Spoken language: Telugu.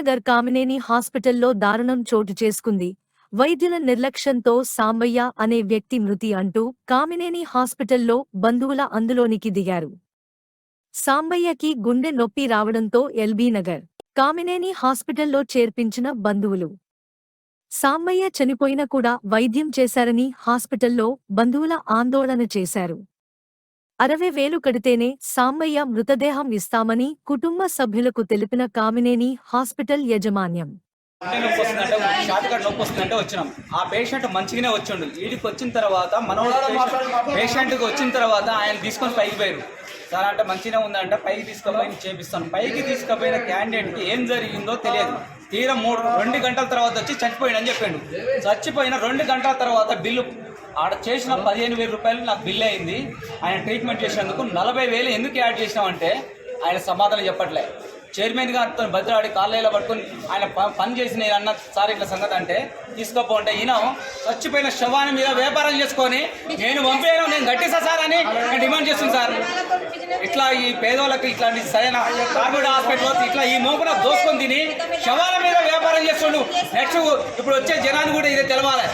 నగర్ కామినేని హాస్పిటల్లో దారుణం చోటు చేసుకుంది. వైద్యుల నిర్లక్ష్యంతో సాంబయ్య అనే వ్యక్తి మృతి అంటూ కామినేని హాస్పిటల్లో బంధువుల అందులోనికి దిగారు. సాంబయ్యకి గుండె నొప్పి రావడంతో ఎల్బీ నగర్ కామినేని హాస్పిటల్లో చేర్పించిన బంధువులు సాంబయ్య చనిపోయినా కూడా వైద్యం చేశారని హాస్పిటల్లో బంధువుల ఆందోళన చేశారు. 60,000 కడితేనే సాంబయ్య మృతదేహం ఇస్తామని కుటుంబ సభ్యులకు తెలిపిన కామినేని హాస్పిటల్ యాజమాన్యం నొప్పి వస్తుందంటే వచ్చినాం. ఆ పేషెంట్ మంచిగానే వచ్చిండు. వీడికి వచ్చిన తర్వాత పేషెంట్కి వచ్చిన తర్వాత ఆయన తీసుకొని పైకి పోయారు. సార్ అంటే మంచిగా ఉందంటే పైకి తీసుకుపోయి చేపిస్తాను. పైకి తీసుకుపోయిన క్యాండిడేట్కి ఏం జరిగిందో తెలియదు. తీరా 2 గంటల తర్వాత వచ్చి చచ్చిపోయిందని చెప్పాడు. చచ్చిపోయిన 2 గంటల తర్వాత బిల్లు ఆడ చేసిన 15,000 రూపాయలు నాకు బిల్ అయింది. ఆయన ట్రీట్మెంట్ చేసినందుకు 40,000 ఎందుకు యాడ్ చేసినామంటే ఆయన సమాధానం చెప్పట్లే. చైర్మన్ గారితో బదిలాడి కాళ్ళలో పట్టుకుని ఆయన పని చేసిన అన్న సార్ ఇట్లా సంగతి అంటే తీసుకోపోంటే ఈయన చచ్చిపోయిన శవాన్ని మీద వ్యాపారం చేసుకొని నేను పంపేను, నేను గట్టిస్తా సార్ అని నేను డిమాండ్ చేస్తుంది సార్. ఇట్లా ఈ పేదోళ్ళకి ఇట్లాంటి సరైన కార్పొరేట్ హాస్పిటల్ ఇట్లా ఈ మోపున దోసుకొని తిని శవాల మీద వ్యాపారం చేస్తుండు. నెక్స్ట్ ఇప్పుడు వచ్చే జనాన్ని కూడా ఇదే తెలవాలి.